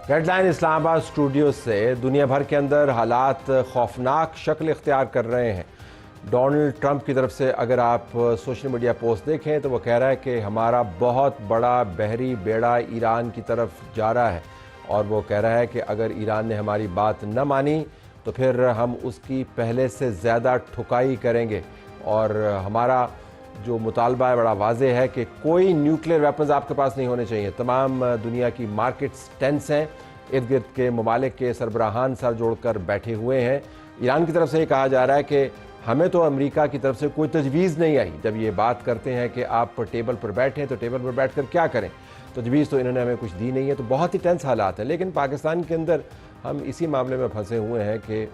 Headline Islamabad studio से दुनिया भर के अंदर हालात खौफनाक शक्ल इख्तियार कर रहे हैं। डोनाल्ड ट्रंप की तरफ से अगर आप सोशल मीडिया पोस्ट देखें तो वो कह रहा है कि हमारा बहुत बड़ा बहरी बेड़ा ईरान की तरफ जा रहा है, और वो कह रहा है कि अगर ईरान ने हमारी बात न मानी तो फिर हम उसकी पहले से ज़्यादा ठुकाई करेंगे। और हमारा जो मुतालबा है बड़ा वाज़ेह है कि कोई न्यूक्लियर वेपन्स आपके पास नहीं होने चाहिए। तमाम दुनिया की मार्केट्स टेंस हैं, इर्द गिर्द के ममालिक के सरबराहान सर जोड़कर बैठे हुए हैं। ईरान की तरफ से ये कहा जा रहा है कि हमें तो अमेरिका की तरफ से कोई तजवीज़ नहीं आई। जब ये बात करते हैं कि आप टेबल पर बैठें तो टेबल पर बैठ कर क्या करें, तजवीज़ तो इन्होंने हमें कुछ दी नहीं है। तो बहुत ही टेंस हालात हैं। लेकिन पाकिस्तान के अंदर हम इसी मामले में फंसे हुए हैं कि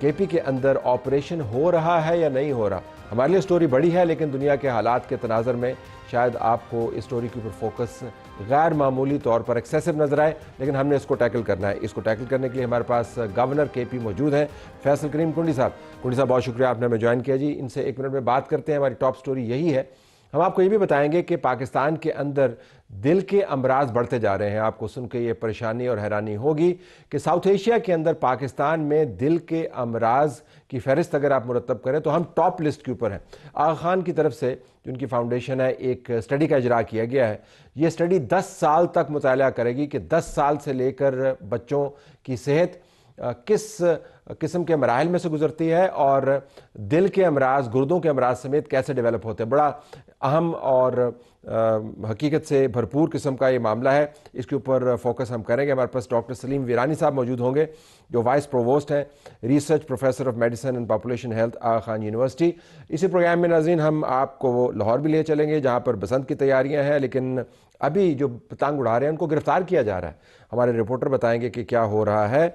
केपी के अंदर ऑपरेशन हो रहा है या नहीं हो रहा। हमारे लिए स्टोरी बड़ी है, लेकिन दुनिया के हालात के तनाज़र में शायद आपको इस स्टोरी के ऊपर फोकस गैर मामूली तौर पर एक्सेसिव नजर आए, लेकिन हमने इसको टैकल करना है। इसको टैकल करने के लिए हमारे पास गवर्नर केपी मौजूद हैं, फैसल करीम कुंडी साहब। कुंडी साहब, बहुत शुक्रिया आपने हमें ज्वाइन किया जी। इनसे एक मिनट में बात करते हैं। हमारी टॉप स्टोरी यही है। हम आपको ये भी बताएंगे कि पाकिस्तान के अंदर दिल के अमराज बढ़ते जा रहे हैं। आपको सुन के ये परेशानी और हैरानी होगी कि साउथ एशिया के अंदर पाकिस्तान में दिल के अमराज की फहरिस्त अगर आप मुरतब करें तो हम टॉप लिस्ट के ऊपर हैं। आगा खान की तरफ से जो उनकी फाउंडेशन है, एक स्टडी का इजरा किया गया है। ये स्टडी 10 साल तक मुताला करेगी कि 10 साल से लेकर बच्चों की सेहत किस किस्म के मराहल में से गुजरती है और दिल के अमराज, गुर्दों के अमराज समेत कैसे डेवलप होते हैं। बड़ा अहम और हकीकत से भरपूर किस्म का ये मामला है। इसके ऊपर फोकस हम करेंगे। हमारे पास डॉक्टर सलीम वीरानी साहब मौजूद होंगे, जो वाइस प्रोवोस्ट हैं, research professor of medicine and population health, Aga Khan University. इसी प्रोग्राम में नाज़रीन हम आपको वो लाहौर भी ले चलेंगे जहाँ पर बसंत की तैयारियाँ हैं, लेकिन अभी जो पतंग उड़ा रहे हैं उनको गिरफ्तार किया जा रहा है। हमारे रिपोर्टर बताएंगे कि क्या हो रहा है।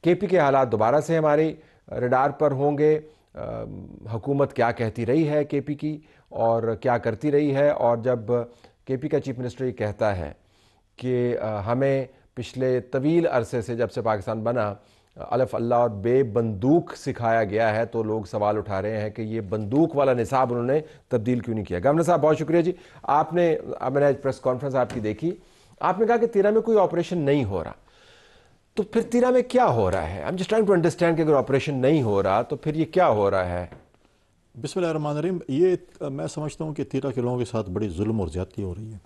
केपी के हालात दोबारा से हमारी रडार पर होंगे। हुकूमत क्या कहती रही है केपी की और क्या करती रही है। और जब केपी का चीफ मिनिस्टर ये कहता है कि हमें पिछले तवील अरसे से, जब से पाकिस्तान बना, अलफ अल्लाह और बेबंदूक सिखाया गया है, तो लोग सवाल उठा रहे हैं कि ये बंदूक वाला निसाब उन्होंने तब्दील क्यों नहीं किया। गवर्नर साहब, बहुत शुक्रिया जी। मैंने प्रेस कॉन्फ्रेंस आपकी देखी, आपने कहा कि 13 में कोई ऑपरेशन नहीं हो रहा, तो फिर 13 में क्या हो रहा है? I am just trying to understand कि अगर ऑपरेशन नहीं हो रहा तो फिर ये क्या हो रहा है? बिस्मिल्लाहिर्रहमानिर्रहीम। ये मैं समझता हूँ कि 13 के लोगों के साथ बड़ी जुल्म और ज़्यादती हो रही है।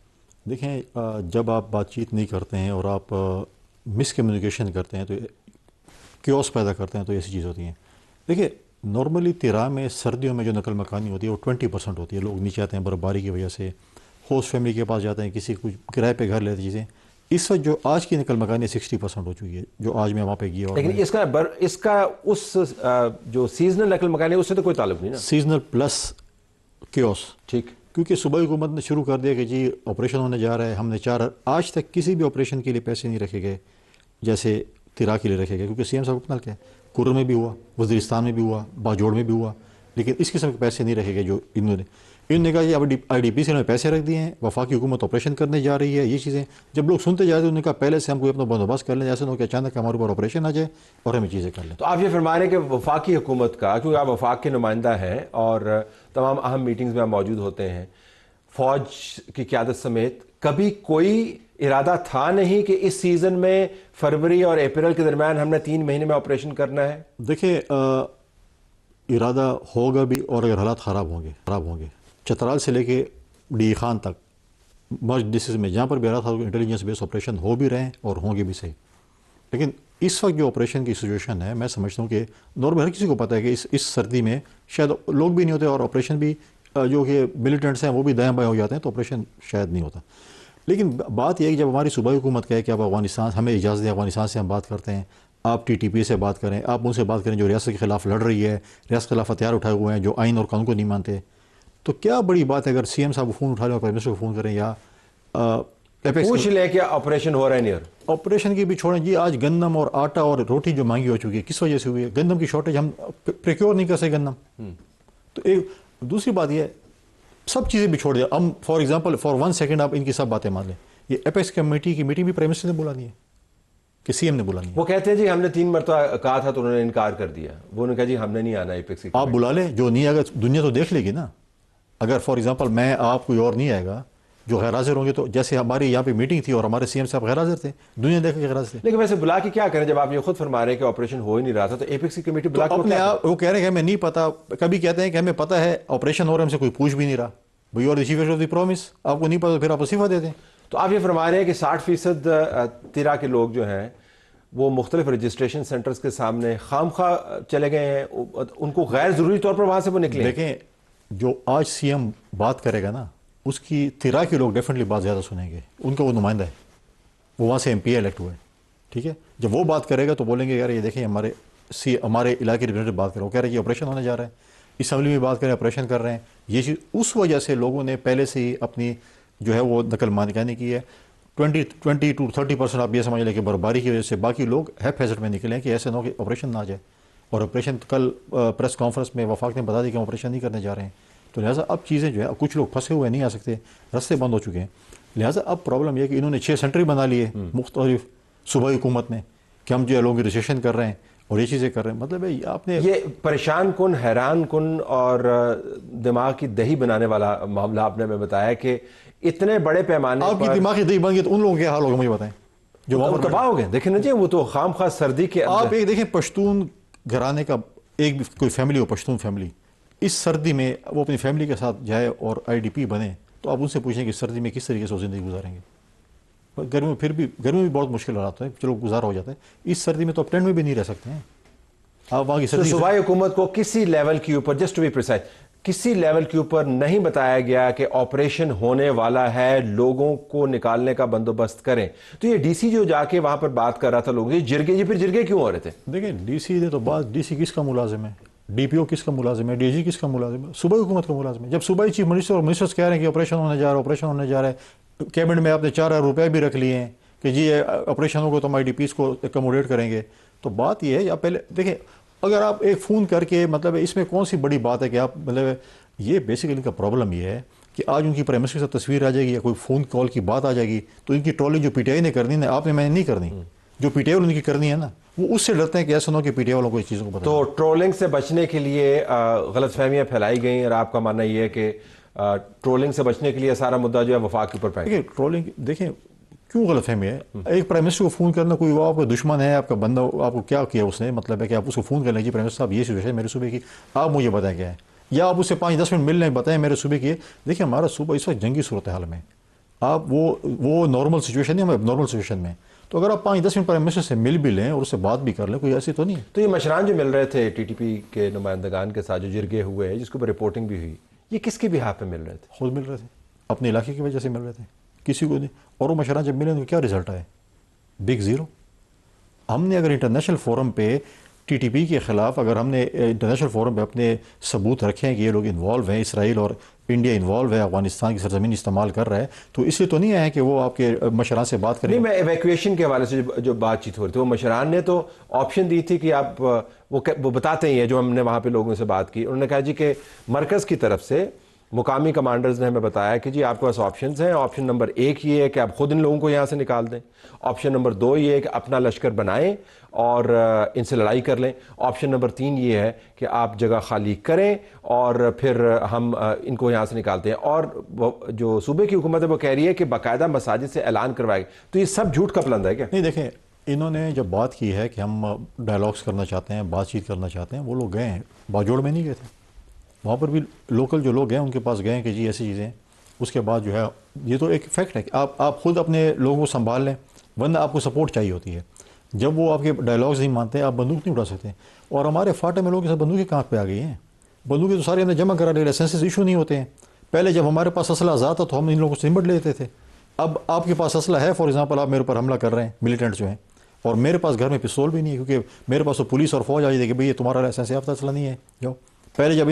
देखें, जब आप बातचीत नहीं करते हैं और आप मिसकम्युनिकेशन करते हैं तो क्योस पैदा करते हैं, तो ऐसी चीज़ होती हैं। देखिए, नॉर्मली 13 में सर्दियों में जो नकल मकानी होती है वो 20% होती है। लोग नीचे आते हैं बर्फबारी की वजह से, होस्ट फैमिली के पास जाते हैं, किसी कुछ किराए पे घर लेते चीज़ें। इस वक्त जो आज की नकल मकानी 60% हो चुकी है, जो आज मैं वहाँ पे गया। लेकिन इसका उस जो सीजनल नकल मकानी उससे तो कोई ताल्लुक नहीं ना। सीजनल प्लस क्योस, ठीक, क्योंकि सुबह हुकूमत ने शुरू कर दिया कि जी ऑपरेशन होने जा रहा है। हमने आज तक किसी भी ऑपरेशन के लिए पैसे नहीं रखे गए जैसे 13 के लिए रखे गए, क्योंकि सीएम साहब के कुर्र में भी हुआ, वज़ीरिस्तान में भी हुआ, बाजोड़ में भी हुआ, लेकिन इस किस्म के पैसे नहीं रखे गए जो इन्होंने कहा कि अब IDP से उन्होंने पैसे रख दिए हैं, वफाकी हुकूमत ऑपरेशन करने जा रही है। ये चीज़ें जब लोग सुनते जाते हैं, उन्होंने कहा पहले से हम कोई अपना बंदोबस्त कर लें, जैसे उन्होंने अचानक हमारे ऊपर ऑपरेशन आ जाए और हमें चीज़ें कर लें। तो आप ये फरमा रहे हैं कि वफाकी हुकूमत का, क्योंकि आप वफाक के नुमाइंदा हैं और तमाम अहम मीटिंग्स में आप मौजूद होते हैं, फौज की क़यादत समेत कभी कोई इरादा था नहीं कि इस सीज़न में फरवरी और अप्रैल के दरमियान हमने 3 महीने में ऑपरेशन करना है? देखिए, इरादा होगा भी, और अगर हालात ख़राब होंगे चतराल से लेके डी खान तक मर्ज डिस्ट्रिक्ट में जहाँ पर भी रहा था इंटेलिजेंस बेस्ड ऑपरेशन हो भी रहे हैं और होंगे भी सही। लेकिन इस वक्त जो ऑपरेशन की सिचुएशन है, मैं समझता हूँ कि नॉर्मल हर किसी को पता है कि इस सर्दी में शायद लोग भी नहीं होते और ऑपरेशन भी जो कि मिलिटेंट्स हैं वो भी दाएँ बाएँ हो जाते हैं, तो ऑपरेशन शायद नहीं होता। लेकिन बात यह है कि जब हमारी सूबाई हुकूमत कहे कि आप अफगानिस्तान, हमें इजाज़त है अफगानिस्तान से हम बात करते हैं, आप TTP से बात करें, आप उनसे बात करें जो रियासत के खिलाफ लड़ रही है, रियासत के खिलाफ हथियार उठाए हुए हैं, जो आइन और कानून को नहीं मानते, तो क्या बड़ी बात है अगर CM साहब को फ़ोन उठा लें और प्राइम मिनिस्टर को फ़ोन करें या पूछ ले कि ऑपरेशन हो रहा है नहीं? ऑपरेशन की भी छोड़ें जी, आज गंदम और आटा और रोटी जो महंगी हो चुकी है, किस वजह से हुई है? गंदम की शॉर्टेज, हम प्रिक्योर नहीं कर सके गंदम। तो एक दूसरी बात यह, सब चीज़ें भी छोड़ दिया। हम फॉर एग्जांपल फॉर 1 सेकंड आप इनकी सब बातें मान लें, ये एपेक्स कमेटी की मीटिंग भी प्राइम मिनिस्टर ने बुला दी है कि CM ने बुला दी है। वो कहते हैं जी हमने 3 मरतबा कहा था तो उन्होंने इनकार कर दिया। वो उन्होंने कहा जी हमने नहीं आना एपेक्स की। आप बुला लें, जो नहीं आएगा दुनिया तो देख लेगी ना। अगर फॉर एग्जांपल मैं, आप, कोई और नहीं आएगा, जो गैर हाजिर होंगे, तो जैसे हमारी यहाँ पे मीटिंग थी और हमारे सीएम साहब गैर हाजिर थे, दुनिया देख के गैर हाजिर थे। लेकिन वैसे बुला के क्या करें जब आप ये खुद फरमा रहे हैं कि ऑपरेशन हो ही नहीं रहा था, तो एपेक्स की कमेटी बुला तो के अपने आप वो कह रहे हैं कि हमें नहीं पता, कभी कहते हैं कि हमें पता है ऑपरेशन हो रहा है, हमसे कोई पूछ भी नहीं रहा। भाई और चीफ ऑफ द प्रॉमिस, आपको नहीं पता फिर आप इस्तीफा दे दें। तो आप ये फरमा रहे हैं कि 60% तिरा के लोग जो हैं वो मुख्तलिफ रजिस्ट्रेशन सेंटर्स के सामने खामखा चले गए हैं, उनको गैर ज़रूरी तौर पर वहाँ से वो निकले। देखें, जो आज सीएम बात करेगा ना, उसकी तिरा के लोग डेफिनेटली बात ज़्यादा सुनेंगे, उनका वो नुमाइंदा है, वो वहाँ से एमपी इलेक्ट हुए, ठीक है। जब वो बात करेगा तो बोलेंगे यार ये देखें हमारे इलाके रिप्रेजेंटेटिव बात करें, वो कह रहे हैं कि ऑपरेशन होने जा रहा है, असम्बली में बात करें ऑपरेशन कर रहे हैं। ये चीज़ उस वजह से लोगों ने पहले से ही अपनी जो है वो नकल मानकानी की है। 20 to 30% आप ये समझ लें कि बर्फबारी की वजह से बाकी लोग हैफेजट में निकले हैं कि ऐसे ना हो कि ऑपरेशन ना आ जाए। और ऑपरेशन कल प्रेस कॉन्फ्रेंस में वफाक ने बता दी कि हम ऑपरेशन नहीं करने जा रहे हैं। तो लिहाजा अब चीज़ें जो है, कुछ लोग फंसे हुए नहीं आ सकते, रास्ते बंद हो चुके हैं। लिहाजा अब प्रॉब्लम यह है कि इन्होंने 6 सेंटर बना लिए मुख्तलिफ सूबाई हुकूमत ने कि हम जो है लोगों की रजिस्ट्रेशन कर रहे हैं और ये चीज़ें कर रहे हैं। मतलब है आपने ये परेशान कुन, हैरान कुन और दिमाग की दही बनाने वाला मामला आपने हमें बताया कि इतने बड़े पैमाने आपकी दिमाग की दही बन गई तो उन लोगों के हाल होगा, मुझे बताएं जो वहाँ पर तबाह हो गए। देखें ना जी, वो तो खामखा सर्दी के आप एक देखें, पश्तून घराने का एक भी कोई फैमिली हो, पश्तून फैमिली, इस सर्दी में वो अपनी फैमिली के साथ जाए और आईडीपी बने, तो आप उनसे पूछें कि सर्दी में किस तरीके से वो ज़िंदगी गुजारेंगे। गर्मी में फिर भी, गर्मी में बहुत मुश्किल आता है, चलो गुजारा हो जाता है। इस सर्दी में तो आप टेंट में भी नहीं रह सकते हैं आप वहाँ की तो सर्दी। सूबाई हुकूमत को किसी लेवल के ऊपर, जस्ट टू बी प्रिसाइज, किसी लेवल के ऊपर नहीं बताया गया कि ऑपरेशन होने वाला है, लोगों को निकालने का बंदोबस्त करें। तो ये डीसी जो जाके वहां पर बात कर रहा था लोगों से, जिरगे जी फिर जिरगे क्यों हो रहे थे? देखिए, डीसी ने तो बात, डीसी किसका मुलाजिम है, डीपीओ किसका मुलाजिम है, डीजी किसका मुलाजिम है? सूबाई हुकूमत का मुलाजिम है। जब सूबाई चीफ मिनिस्टर और मिनिस्टर्स कह रहे हैं कि ऑपरेशन होने जा रहा है, ऑपरेशन होने जा रहा है, कैबिनेट में आपने 4,000 रुपये भी रख लिए हैं कि जी ऑपरेशन होगा तो हम IDPs को एकोमोडेट करेंगे। तो बात यह है, या पहले देखें, अगर आप एक फ़ोन करके, मतलब इसमें कौन सी बड़ी बात है कि आप, मतलब ये बेसिकली इनका प्रॉब्लम ये है कि आज उनकी प्राइमरी के साथ तस्वीर आ जाएगी या कोई फ़ोन कॉल की बात आ जाएगी, तो इनकी ट्रोलिंग जो PTI ने करनी ना, आपने मैंने नहीं करनी, जो PTI वालों की करनी है ना, वो उससे डरते हैं कि ऐसा ना हो कि PTI वालों को इस चीज़ों को पता। तो ट्रोलिंग से बचने के लिए गलतफहमियां फैलाई गई, और आपका मानना यह है कि ट्रोलिंग से बचने के लिए सारा मुद्दा जो है वफाक के ऊपर पैक। देखिए, ट्रोलिंग देखें क्यों गलतफहमी है। एक प्राइम मिनिस्टर को फ़ोन करना, कोई वो आपका दुश्मन है, आपका बंदा, आपको क्या किया उसने, मतलब है कि आप उसको फ़ोन कर लीजिए, प्राइम मिनिस्टर साहब ये सिचुएशन है मेरे सूबे की, आप मुझे बताएं क्या है, या आप उससे 5-10 मिनट मिल लें, बताएं मेरे सूबे की। देखिए, हमारा सूबा इस वक्त जंगी सूरत हाल में, आप वो नॉर्मल सिचुएशन नहीं, हम नॉर्मल सिचुएशन में। तो अगर आप 5-10 मिनट प्राइम मिनिस्टर से मिल भी लें और उससे बात भी कर लें, कोई ऐसी तो नहीं है। तो ये मशरान जो मिल रहे थे TTP के नुमाइंदगान के साथ, जो जिरगे हुए हैं, जिसके ऊपर रिपोर्टिंग भी हुई, ये किसके बिहाफ पे मिल रहे थे? खुद मिल रहे थे, अपने इलाके की वजह से मिल रहे थे, किसी को नहीं। और वो मशरा जब मिले तो क्या रिजल्ट आए? Big zero. हमने अगर इंटरनेशनल फोरम पे TTP के ख़िलाफ़, अगर हमने इंटरनेशनल फोरम पे अपने सबूत रखे हैं कि ये लोग इन्वॉल्व हैं, इसराइल और इंडिया इन्वॉल्व है, अफगानिस्तान की सरजमीन इस्तेमाल कर रहा है, तो इसलिए तो नहीं है कि वो आपके मशरान से बात करें। नहीं, मैं एवैक्यूएशन के हवाले से जो बातचीत हो रही थी, वो मशरान ने तो ऑप्शन दी थी कि आप, वो बताते ही हैं, जो हमने वहाँ पे लोगों से बात की, उन्होंने कहा जी कि मरकज़ की तरफ से मुकामी कमांडर्स ने हमें बताया कि जी आपके पास ऑप्शंस हैं। ऑप्शन नंबर 1 ये है कि आप खुद इन लोगों को यहाँ से निकाल दें। ऑप्शन नंबर 2 ये है कि अपना लश्कर बनाएं और इनसे लड़ाई कर लें। ऑप्शन नंबर 3 ये है कि आप जगह खाली करें और फिर हम इनको यहाँ से निकालते हैं। और जो सूबे की हुकूमत है वो कह रही है कि बाकायदा मसाजिद से ऐलान करवाएगी। तो ये सब झूठ का प्लंदा है क्या? नहीं, देखें, इन्होंने जब बात की है कि हम डायलॉग्स करना चाहते हैं, बातचीत करना चाहते हैं, वो लोग गए हैं, बाजोड़ में नहीं गए थे, वहाँ पर भी लोकल जो लोग हैं उनके पास गए कि जी ऐसी चीज़ें। उसके बाद जो है, ये तो एक फैक्ट है कि आप खुद अपने लोगों को संभाल लें, वरना आपको सपोर्ट चाहिए होती है। जब वो आपके डायलॉग्स नहीं मानते, आप बंदूक नहीं उठा सकते। और हमारे फाटे में लोग सब बंदूकें कहाँ पे आ गई हैं? बंदूकें तो सारे हमने जमा करा ले, लाइसेंसेस इशू नहीं होते हैं। पहले जब हमारे पास असला आज़ाद था तो हम इन लोगों से निपट लेते थे। अब आपके पास असला है, फॉर एग्जाम्पल आप मेरे ऊपर हमला कर रहे हैं, मिलिटेंट्स जो हैं, और मेरे पास घर में पिस्तौल भी नहीं है, क्योंकि मेरे पास तो पुलिस और फौज आ जाती है कि भाई ये तुम्हारा लाइसेंस याफ्ता असला नहीं है। जो पहले जब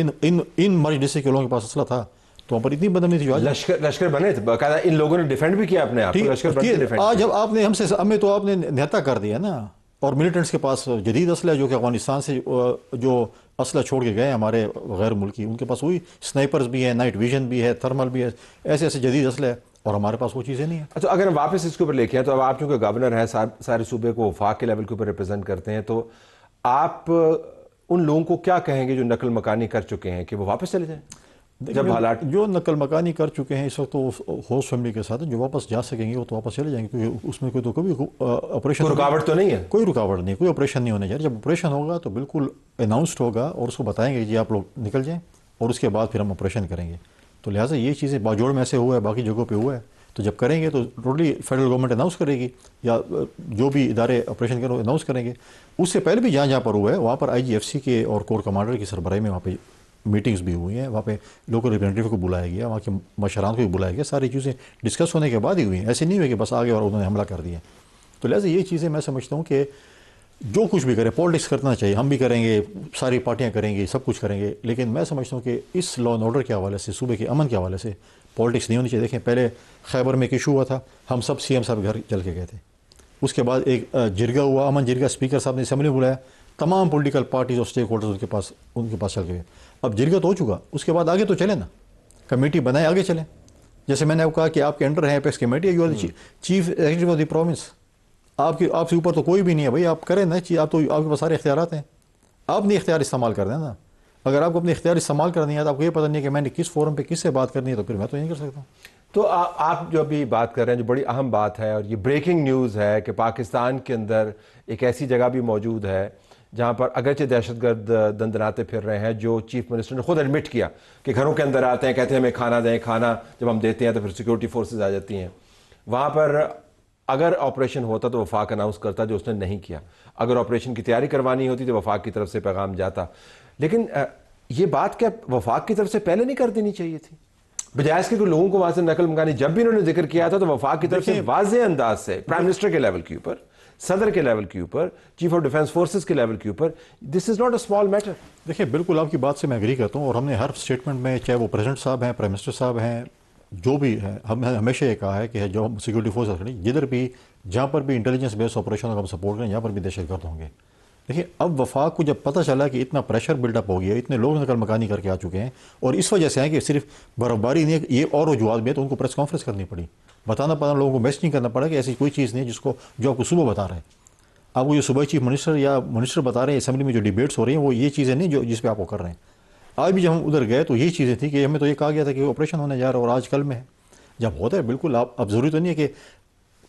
इन मर्ज डिस्ट्रिक्ट के लोगों के पास असला था तो वहाँ पर इतनी बदमनी थी। जो लश्कर बने थे, बाकायदा इन लोगों ने डिफेंड भी किया अपने आप को। लश्कर बन के डिफेंड आज जब आपने हमें तो आपने नेता कर दिया ना। और मिलिटेंट्स के पास जदीद असला है, जो कि अफगानिस्तान से जो असला छोड़ के गए हमारे गैर मुल्की, उनके पास वही स्नाइपर्स भी है, नाइट विजन भी है, थर्मल भी है, ऐसे ऐसे जदीद असला है, और हमारे पास वो चीज़ें नहीं है। अच्छा, अगर हम वापस इसके ऊपर लेके आए, तो अब आप चूँकि गवर्नर हैं, सारे सूबे को वफाक के लेवल के ऊपर रिप्रेजेंट करते हैं, तो आप उन लोगों को क्या कहेंगे जो नकल मकानी कर चुके हैं कि वो वापस चले जाएं? जब हालात जो नकल मकानी कर चुके हैं इस वक्त तो होस्ट फैमिली के साथ जो वापस जा सकेंगे वो तो वापस चले जाएंगे, क्योंकि उसमें कोई तो कभी ऑपरेशन कोई रुकावट तो नहीं है? कोई रुकावट नहीं, कोई ऑपरेशन नहीं होने जा रहा। जब ऑपरेशन होगा तो बिल्कुल अनाउंसड होगा और उसको बताएंगे कि आप लोग निकल जाएँ और उसके बाद फिर हम ऑपरेशन करेंगे। तो लिहाजा ये चीज़ें बाजोड़ में ऐसे हुआ है, बाकी जगहों पे हुआ है, तो जब करेंगे तो टोटली फेडरल गवर्नमेंट अनाउंस करेगी या जो भी इदारे ऑपरेशन करें अनाउंस करेंगे। उससे पहले भी जहाँ जहाँ पर हुआ है वहाँ पर IGFC के और कोर कमांडर की सरबराही में वहाँ पे मीटिंग्स भी हुई हैं, वहाँ पे लोकल रिप्रेजेंटेटिव को बुलाया गया, वहाँ के मशरान को भी बुलाया गया, सारी चीज़ें डिस्कस होने के बाद ही हुई हैं। ऐसे नहीं हुई कि बस आगे और उन्होंने हमला कर दिया। तो लिहाजा ये चीज़ें मैं समझता हूँ कि जो कुछ भी करें पॉलिटिक्स करना चाहिए, हम भी करेंगे, सारी पार्टियां करेंगी, सब कुछ करेंगे, लेकिन मैं समझता हूँ कि इस लॉ एंड ऑर्डर के हवाले से, सूबे के अमन के हवाले से पॉलिटिक्स नहीं होनी चाहिए। देखें पहले खैबर में एक इशू हुआ था, हम सब CM साहब घर चल के गए थे। उसके बाद एक जिरगा हुआ, अमन जिरगा, स्पीकर साहब ने असेंबली बुलाया, तमाम पॉलिटिकल पार्टीज और स्टेक होल्डर्स उनके पास चल गए। अब जिरगा तो हो चुका, उसके बाद आगे तो चले ना, कमेटी बनाए आगे चलें। जैसे मैंने आपको कहा कि आपके अंडर है apex committee, you are chief executive of the province, आपसे ऊपर तो कोई भी नहीं है भाई, आप करें ना चीज़, आप तो आपके पास सारे इख्तियारात हैं, आप नहीं इख्तियार इस्तेमाल कर दें ना। अगर आपको अपने इख्तियार इस्तेमाल करनी है तो आपको ये पता नहीं है कि मैंने किस फोरम पे किससे बात करनी है, तो फिर मैं तो नहीं कर सकता। तो आप जो अभी बात कर रहे हैं जो बड़ी अहम बात है और ये ब्रेकिंग न्यूज़ है कि पाकिस्तान के अंदर एक ऐसी जगह भी मौजूद है जहाँ पर अगरचे दहशतगर्द दंदनाते फिर रहे हैं, जो चीफ मिनिस्टर ने खुद एडमिट किया कि घरों के अंदर आते हैं, कहते हैं हमें खाना दें, खाना जब हम देते हैं तो फिर सिक्योरिटी फोर्सेज आ जाती हैं। वहाँ पर अगर ऑपरेशन होता तो वफाक अनाउंस करता, जो उसने नहीं किया। अगर ऑपरेशन की तैयारी करवानी होती तो वफाक की तरफ से पैगाम जाता। लेकिन ये बात क्या वफाक की तरफ से पहले नहीं कर देनी चाहिए थी, बजाय इसके लोगों को वहां से नकल मंगानी? जब भी इन्होंने जिक्र किया था तो वफाक की तरफ से वाज़ेह अंदाज से प्राइम मिनिस्टर के लेवल के ऊपर, सदर के लेवल के ऊपर, चीफ ऑफ डिफेंस फोर्सेस के लेवल के ऊपर, this is not a small matter. देखिए बिल्कुल आपकी बात से मैं एग्री करता हूँ, और हमने हर स्टेटमेंट में, चाहे वो प्रेसिडेंट साहब हैं, प्राइम मिनिस्टर साहब हैं, जो भी है, हमने हमेशा ये कहा है कि जो सिक्योरिटी फोर्स जिधर भी, जहाँ पर भी इंटेलिजेंस बेस्ड ऑपरेशन को हम सपोर्ट करें, यहाँ पर भी दहशतगर्द होंगे। देखिए अब वफाक को जब पता चला कि इतना प्रेशर बिल्डअप हो गया, इतने लोग नकल मकानी करके आ चुके हैं, और इस वजह से है कि सिर्फ बर्फबारी नहीं है, ये और वजूहत भी है, तो उनको प्रेस कॉन्फ्रेंस करनी पड़ी, बताना पड़ा लोगों को, मैसेज नहीं करना पड़ा कि ऐसी कोई चीज़ नहीं है जिसको जो आपको सुबह बता रहे हैं। आपको जो सुबह चीफ मिनिस्टर या मिनिस्टर बता रहे हैं, असेंबली में जो डिबेट्स हो रही हैं, वो ये चीज़ें नहीं जो जिस पे आपको कर रहे हैं। आज भी जब हम उधर गए तो यही चीज़ें थी कि हमें तो ये कहा गया था कि ऑपरेशन होने जा रहा है, और आज कल में है। जब होता है बिल्कुल, आप अब ज़रूरी तो नहीं है कि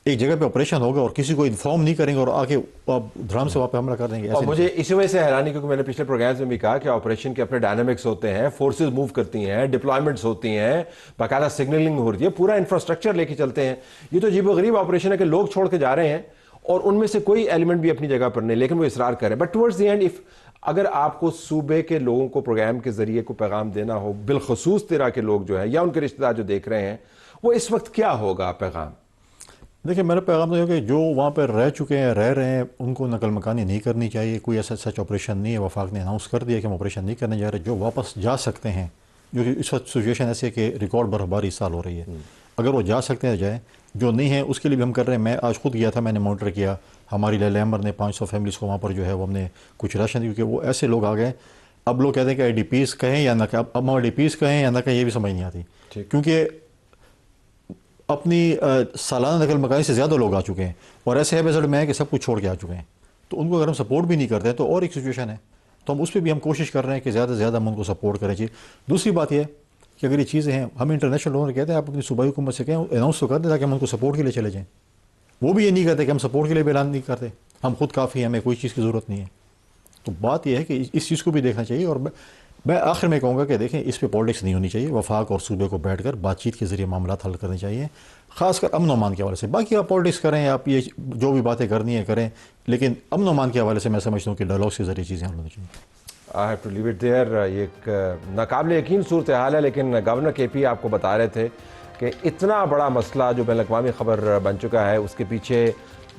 एक जगह पे ऑपरेशन होगा और किसी को इन्फॉर्म नहीं करेंगे और आके आप धड़ाम से वहाँ पे हमला कर देंगे। और मुझे इसी वजह से हैरानी, क्योंकि मैंने पिछले प्रोग्राम्स में भी कहा कि ऑपरेशन के अपने डायनामिक्स होते हैं, फोर्सेस मूव करती हैं, डिप्लॉयमेंट्स होती हैं, बाकायदा सिग्नलिंग हो रही है, पूरा इंफ्रास्ट्रक्चर लेके चलते हैं। ये तो अजीबोगरीब ऑपरेशन है कि लोग छोड़ के जा रहे हैं और उनमें से कोई एलिमेंट भी अपनी जगह पर नहीं, लेकिन वो इसरार करें। But towards the end, if अगर आपको सूबे के लोगों को प्रोग्राम के जरिए को पैगाम देना हो, बिलखसूस तरह के लोग जो है या उनके रिश्तेदार जो देख रहे हैं, वो इस वक्त क्या होगा पैगाम? देखिए मेरा पैगाम तो है कि जो वहाँ पर रह चुके हैं, रह रहे हैं, उनको नकल मकानी नहीं करनी चाहिए। कोई ऐसा सच ऑपरेशन नहीं है, वफाक ने अनाउंस कर दिया कि हम ऑपरेशन नहीं करने जा रहे। जो वापस जा सकते हैं, जो कि इस वक्त सिचुएशन ऐसी है कि रिकॉर्ड बर्फबारी इस साल हो रही है, अगर वो जा सकते हैं जाए, जो नहीं है उसके लिए भी हम कर रहे हैं। मैं आज खुद गया था, मैंने मॉनिटर किया, हमारी लैला अमर ने 500 फैमिलीज़ को वहाँ पर जो है वो हमने कुछ राशन, क्योंकि वो ऐसे लोग आ गए। अब लोग कहते हैं कि IDPs कहें या ना कहें, अब हम IDPs कहें या ना कहें ये भी समझ नहीं आती, क्योंकि अपनी सालाना नकल मकानी से ज़्यादा लोग आ चुके हैं और ऐसे हैबिट में है कि सब कुछ छोड़ के आ चुके हैं। तो उनको अगर हम सपोर्ट भी नहीं करते हैं तो और एक सिचुएशन है, तो हम उस पर भी हम कोशिश कर रहे हैं कि ज़्यादा से ज़्यादा हम उनको सपोर्ट करें चाहिए। दूसरी बात यह कि अगर ये चीज़ें हैं, हम इंटरनेशनल लोगों ने कहते हैं आप अपनी सूबाई हुकूमत से कहें, अनाउंस तो कर दें ताकि हम उनको सपोर्ट के लिए चले जाएँ। वो भी ये नहीं करते कि हम सपोर्ट के लिए भी ऐलान नहीं करते, हम खुद काफ़ी हैं, हमें कोई चीज़ की ज़रूरत नहीं है। तो बात यह है कि इस चीज़ को भी देखना चाहिए। और मैं आखिर में कहूँगा कि देखें, इस पे पॉलिटिक्स नहीं होनी चाहिए। वफाक और सूबे को बैठकर बातचीत के जरिए मामला हल करने चाहिए, खासकर अमन अमान के हवाले से। बाकी आप पॉलिटिक्स करें, आप ये जो भी बातें करनी है करें, लेकिन अमन अमान के हवाले से मैं समझता हूँ कि डायलॉग के जरिए चीज़ें हल होनी चाहिए। I have to leave it there. ये एक नाकाबिल यकीन सूरत हाल है, लेकिन गवर्नर KP आपको बता रहे थे कि इतना बड़ा मसला जो बैनुल-अक़वामी ख़बर बन चुका है, उसके पीछे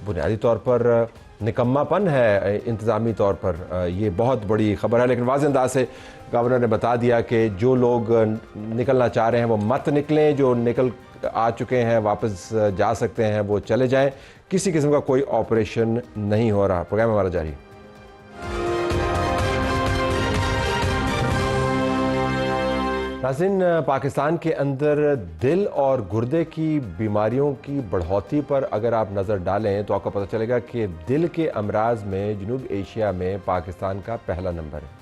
बुनियादी तौर पर निकम्मापन है, इंतज़ामी तौर पर ये बहुत बड़ी ख़बर है। लेकिन वाज़ेह अंदाज से गवर्नर ने बता दिया कि जो लोग निकलना चाह रहे हैं वो मत निकलें, जो निकल आ चुके हैं वापस जा सकते हैं वो चले जाएं, किसी किस्म का कोई ऑपरेशन नहीं हो रहा। प्रोग्राम हमारा जारी। नाज़रीन, पाकिस्तान के अंदर दिल और गुर्दे की बीमारियों की बढ़ोतरी पर अगर आप नज़र डालें तो आपको पता चलेगा कि दिल के अमराज में जनूब एशिया में पाकिस्तान का पहला नंबर है।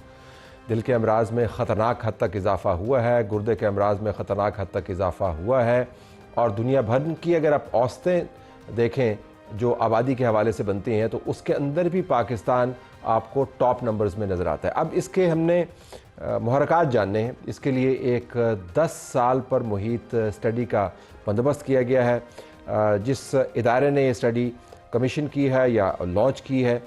दिल के अमराज में ख़तरनाक हद तक इजाफ़ा हुआ है, गुर्दे के अमराज में ख़तरनाक हद तक इजाफ़ा हुआ है। और दुनिया भर की अगर आप औसतें देखें जो आबादी के हवाले से बनती हैं तो उसके अंदर भी पाकिस्तान आपको टॉप नंबर्स में नज़र आता है। अब इसके हमने मुहरकात जानने हैं, इसके लिए एक 10 साल पर मुहित स्टडी का बंदोबस्त किया गया है। जिस इदारे ने ये स्टडी कमीशन की है या लॉन्च की है,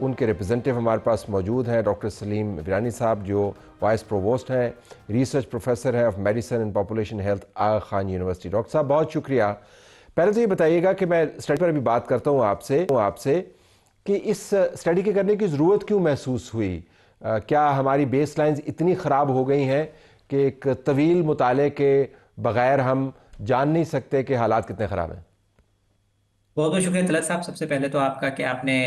उनके रिप्रेजेंटेटिव हमारे पास मौजूद हैं। डॉक्टर सलीम बिरानी साहब जो वाइस प्रोवोस्ट हैं, रिसर्च प्रोफेसर हैं of medicine and population health Aga Khan University. Doctor साहब बहुत शुक्रिया। पहले तो ये बताइएगा कि मैं स्टडी पर अभी बात करता हूँ आपसे कि इस स्टडी के करने की ज़रूरत क्यों महसूस हुई? क्या हमारी बेस लाइन्स इतनी ख़राब हो गई हैं कि एक तवील मुताले के बग़ैर हम जान नहीं सकते कि हालात कितने ख़राब हैं? बहुत बहुत शुक्रिया तलत साहब, सबसे पहले तो आपका कि आपने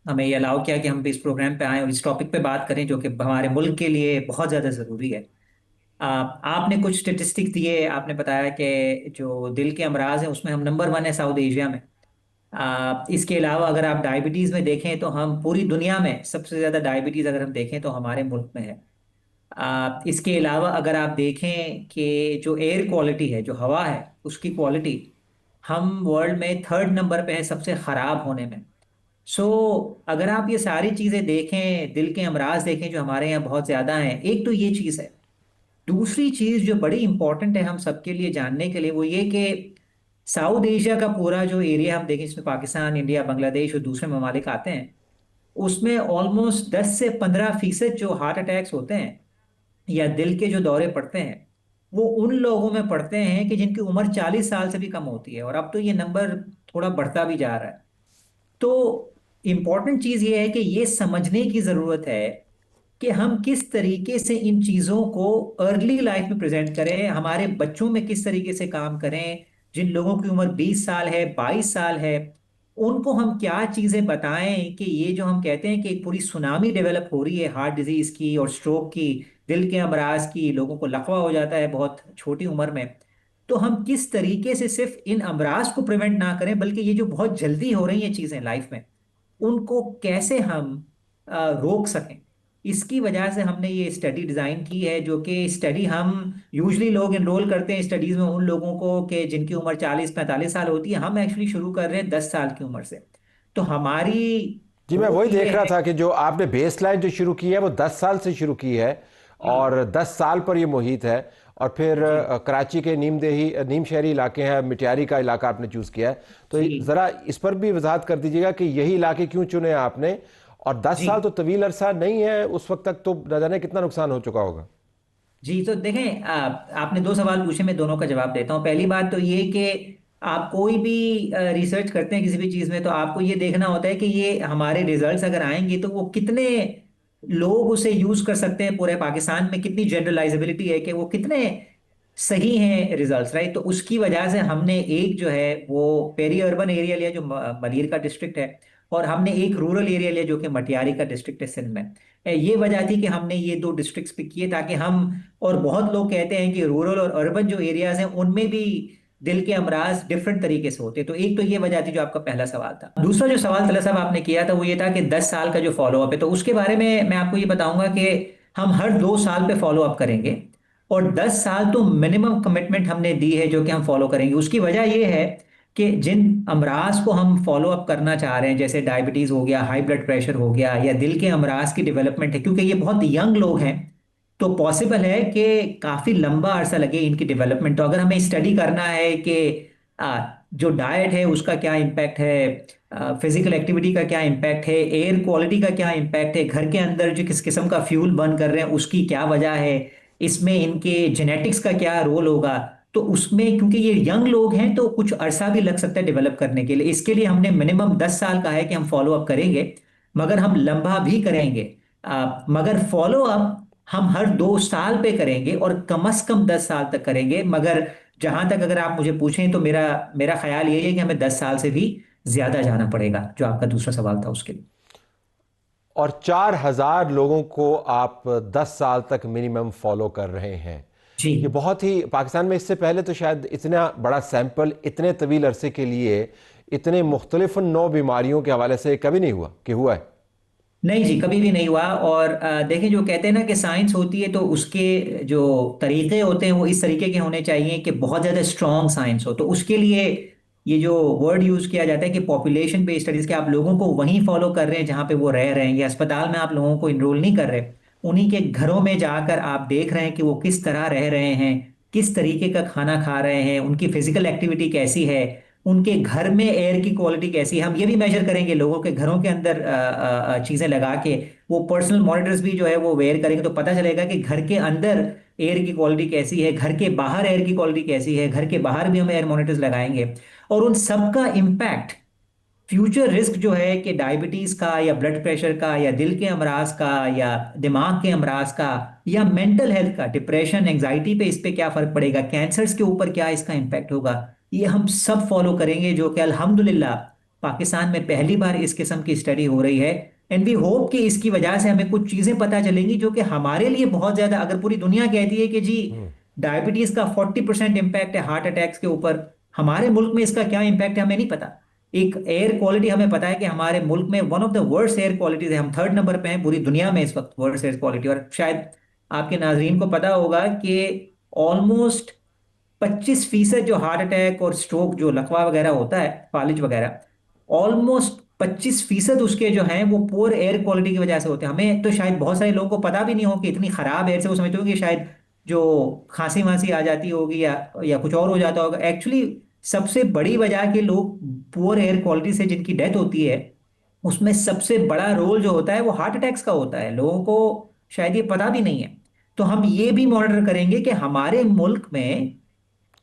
हमें ये अलाउ किया कि हम भी इस प्रोग्राम पे आएँ और इस टॉपिक पे बात करें जो कि हमारे मुल्क के लिए बहुत ज़्यादा ज़रूरी है। आपने कुछ स्टेटिस्टिक्स दिए, आपने बताया कि जो दिल के अमराज हैं उसमें हम नंबर 1 है साउथ एशिया में। इसके अलावा अगर आप डायबिटीज़ में देखें तो हम पूरी दुनिया में सबसे ज़्यादा डायबिटीज़ अगर हम देखें तो हमारे मुल्क में है। इसके अलावा अगर आप देखें कि जो एयर क्वालिटी है, जो हवा है उसकी क्वालिटी, हम वर्ल्ड में 3rd नंबर पे है सबसे ख़राब होने में। सो अगर आप ये सारी चीज़ें देखें, दिल के अमराज देखें जो हमारे यहाँ बहुत ज़्यादा हैं, एक तो ये चीज़ है। दूसरी चीज़ जो बड़ी इंपॉर्टेंट है हम सबके लिए जानने के लिए, वो ये कि साउथ एशिया का पूरा जो एरिया हम देखें, इसमें पाकिस्तान, इंडिया, बांग्लादेश और दूसरे ममालिक आते हैं, उसमें ऑलमोस्ट 10 से 15% जो हार्ट अटैक्स होते हैं या दिल के जो दौरे पड़ते हैं वो उन लोगों में पड़ते हैं कि जिनकी उम्र 40 साल से भी कम होती है, और अब तो ये नंबर थोड़ा बढ़ता भी जा रहा है। तो इंपॉर्टेंट चीज ये है कि ये समझने की जरूरत है कि हम किस तरीके से इन चीजों को अर्ली लाइफ में प्रेजेंट करें, हमारे बच्चों में किस तरीके से काम करें। जिन लोगों की उम्र 20 साल है, 22 साल है, उनको हम क्या चीजें बताएं कि ये जो हम कहते हैं कि एक पूरी सुनामी डेवलप हो रही है हार्ट डिजीज की और स्ट्रोक की, दिल के अमराज की, लोगों को लकवा हो जाता है बहुत छोटी उम्र में। तो हम किस तरीके से सिर्फ इन अमराज को प्रिवेंट ना करें, बल्कि ये जो बहुत जल्दी हो रही हैं चीजें लाइफ में, उनको कैसे हम रोक सकें। इसकी वजह से हमने ये स्टडी डिजाइन की है, जो कि स्टडी हम यूजली लोग एनरोल करते हैं स्टडीज में उन लोगों को कि जिनकी उम्र 40-45 साल होती है। हम एक्चुअली शुरू कर रहे हैं 10 साल की उम्र से। तो हमारी जी, मैं वही गोल देख ये रहा है। था कि जो आपने बेस लाइन जो शुरू की है वो 10 साल से शुरू की है और 10 साल पर ये मुहित है। और फिर जी कराची के नीम शहरी इलाके हैं, मिटियारी का इलाका आपने चूज़ किया है। तो जी ज़रा इस पर भी वजाहत कर दीजिएगा कि यही इलाके क्यों चुने आपने, और 10 जी साल तो तवील अरसा नहीं है, उस वक्त तक तो न जाने कितना नुकसान हो चुका होगा। जी। तो देखें, आपने दो सवाल पूछे, मैं दोनों का जवाब देता हूँ। पहली बात तो ये कि आप कोई भी रिसर्च करते हैं किसी भी चीज़ में, तो आपको ये देखना होता है कि ये हमारे रिजल्ट्स अगर आएंगे तो वो कितने लोग उसे यूज कर सकते हैं पूरे पाकिस्तान में, कितनी जनरलाइजेबिलिटी है कि वो कितने सही हैं रिजल्ट्स, राइट। तो उसकी वजह से हमने एक जो है वो पेरी अर्बन एरिया लिया जो मलीर का डिस्ट्रिक्ट है, और हमने एक रूरल एरिया लिया जो कि मटियारी का डिस्ट्रिक्ट है सिंध में। ये वजह थी कि हमने ये दो डिस्ट्रिक्ट्स पिक किए ताकि हम, और बहुत लोग कहते हैं कि रूरल और अर्बन जो एरियाज हैं उनमें भी दिल के अमराज डिफरेंट तरीके से होते हैं। तो एक तो ये वजह थी जो आपका पहला सवाल था। दूसरा जो सवाल तला साहब आपने किया था वो ये था कि 10 साल का जो फॉलोअप है, तो उसके बारे में मैं आपको ये बताऊंगा कि हम हर 2 साल पे फॉलोअप करेंगे, और 10 साल तो मिनिमम कमिटमेंट हमने दी है जो कि हम फॉलो करेंगे। उसकी वजह यह है कि जिन अमराज को हम फॉलो अप करना चाह रहे हैं, जैसे डायबिटीज हो गया, हाई ब्लड प्रेशर हो गया, या दिल के अमराज की डेवलपमेंट है, क्योंकि ये बहुत यंग लोग हैं, तो पॉसिबल है कि काफी लंबा अरसा लगे इनकी डेवलपमेंट। तो अगर हमें स्टडी करना है कि जो डाइट है उसका क्या इम्पैक्ट है, फिजिकल एक्टिविटी का क्या इम्पैक्ट है, एयर क्वालिटी का क्या इम्पैक्ट है, घर के अंदर जो किस किस्म का फ्यूल बर्न कर रहे हैं उसकी क्या वजह है, इसमें इनके जेनेटिक्स का क्या रोल होगा, तो उसमें क्योंकि ये यंग लोग हैं तो कुछ अरसा भी लग सकता है डेवलप करने के लिए। इसके लिए हमने मिनिमम 10 साल का है कि हम फॉलो अप करेंगे, मगर हम लंबा भी करेंगे। मगर फॉलो अप हम हर 2 साल पे करेंगे और कम से कम 10 साल तक करेंगे। मगर जहां तक अगर आप मुझे पूछें तो मेरा मेरा ख्याल यही है कि हमें 10 साल से भी ज्यादा जाना पड़ेगा, जो आपका दूसरा सवाल था उसके लिए। और 4,000 लोगों को आप 10 साल तक मिनिमम फॉलो कर रहे हैं। जी ये बहुत ही, पाकिस्तान में इससे पहले तो शायद इतना बड़ा सैंपल इतने तवील अरसे के लिए इतने मुख्तलिफ नौ बीमारियों के हवाले से कभी नहीं हुआ कि हुआ है। नहीं जी, कभी भी नहीं हुआ। और देखें, जो कहते हैं ना कि साइंस होती है तो उसके जो तरीके होते हैं वो इस तरीके के होने चाहिए कि बहुत ज़्यादा स्ट्रॉन्ग साइंस हो। तो उसके लिए ये जो वर्ड यूज़ किया जाता है कि पॉपुलेशन बेस्ड स्टडीज़, के आप लोगों को वहीं फॉलो कर रहे हैं जहाँ पे वो रह रहे हैं, या अस्पताल में आप लोगों को इनरोल नहीं कर रहे, उन्हीं के घरों में जाकर आप देख रहे हैं कि वो किस तरह रह रहे हैं, किस तरीके का खाना खा रहे हैं, उनकी फिजिकल एक्टिविटी कैसी है, उनके घर में एयर की क्वालिटी कैसी है। हम ये भी मेजर करेंगे लोगों के घरों के अंदर चीजें लगा के, वो पर्सनल मॉनिटर्स भी जो है वो वेयर करेंगे, तो पता चलेगा कि घर के अंदर एयर की क्वालिटी कैसी है, घर के बाहर एयर की क्वालिटी कैसी है। घर के बाहर भी हम एयर मॉनिटर्स लगाएंगे, और उन सब का इम्पैक्ट, फ्यूचर रिस्क जो है कि डायबिटीज का या ब्लड प्रेशर का या दिल के अमराज का या दिमाग के अमराज का या मेंटल हेल्थ का, डिप्रेशन एंजाइटी पे, इस पे क्या फर्क पड़ेगा, कैंसर्स के ऊपर क्या इसका इम्पैक्ट होगा, ये हम सब फॉलो करेंगे। जो कि अल्हम्दुलिल्लाह पाकिस्तान में पहली बार इस किस्म की स्टडी हो रही है। एंड वी होप कि इसकी वजह से हमें कुछ चीजें पता चलेंगी जो कि हमारे लिए बहुत ज्यादा, अगर पूरी दुनिया कहती है कि जी डायबिटीज का 40% इम्पैक्ट है हार्ट अटैक्स के ऊपर, हमारे मुल्क में इसका क्या इम्पैक्ट है हमें नहीं पता। एक एयर क्वालिटी हमें पता है कि हमारे मुल्क में one of the worst air qualities है, हम 3rd नंबर पे हैं पूरी दुनिया में इस वक्त वर्स्ट एयर क्वालिटी। और शायद आपके नाजरीन को पता होगा कि ऑलमोस्ट 25% जो हार्ट अटैक और स्ट्रोक, जो लकवा वगैरह होता है, फालिज वगैरह, ऑलमोस्ट 25% उसके जो हैं वो पुअर एयर क्वालिटी की वजह से होते हैं। हमें तो शायद बहुत सारे लोगों को पता भी नहीं हो कि इतनी खराब एयर से वो समझते होंगे कि शायद जो खांसी वांसी आ जाती होगी या कुछ और हो जाता होगा। एक्चुअली सबसे बड़ी वजह कि लोग पुअर एयर क्वालिटी से जिनकी डेथ होती है, उसमें सबसे बड़ा रोल जो होता है वो हार्ट अटैक्स का होता है। लोगों को शायद ये पता भी नहीं है। तो हम ये भी मॉनिटर करेंगे कि हमारे मुल्क में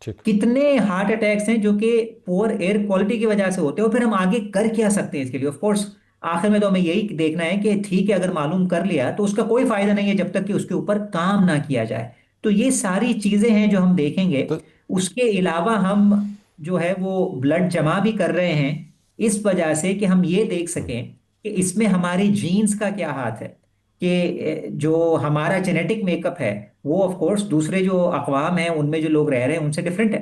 ठीक। कितने हार्ट अटैक्स हैं जो कि पुअर एयर क्वालिटी की वजह से होते हैं, और फिर हम आगे कर क्या सकते हैं इसके लिए। ऑफ कोर्स आखिर में तो हमें यही देखना है कि ठीक है, अगर मालूम कर लिया तो उसका कोई फायदा नहीं है जब तक कि उसके ऊपर काम ना किया जाए। तो ये सारी चीजें हैं जो हम देखेंगे। तो उसके अलावा हम जो है वो ब्लड जमा भी कर रहे हैं इस वजह से कि हम ये देख सकें कि इसमें हमारी जीन्स का क्या हाथ है, कि जो हमारा जेनेटिक मेकअप है वो ऑफ कोर्स दूसरे जो अक़वाम है उनमें जो लोग रह रहे हैं उनसे डिफरेंट है।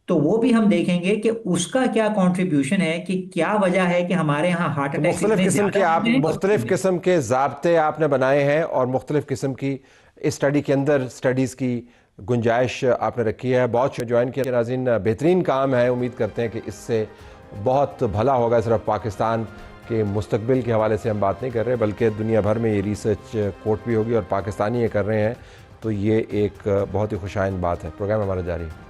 तो वो भी हम देखेंगे कि उसका क्या कंट्रीब्यूशन है, कि क्या वजह है कि हमारे यहाँ हार्ट तो अटैक्स मुख्तलिफ इतने किस्म के ज्यादा आप होते हैं और मुख्तलिफ क्यों हैं। किस्म के ज़ाब्ते आपने बनाए हैं और मुख्तलिफ किस्म की इस स्टडी के अंदर स्टडीज़ की गुंजाइश आपने रखी है। बहुत ज्वाइन किया नाज़रीन, बेहतरीन काम है। उम्मीद करते हैं कि इससे बहुत भला होगा। सिर्फ पाकिस्तान के मुस्तकबिल के हवाले से हम बात नहीं कर रहे, बल्कि दुनिया भर में ये रिसर्च कोट भी होगी और पाकिस्तानी ये कर रहे हैं, तो ये एक बहुत ही खुशाइन बात है। प्रोग्राम हमारा जारी है।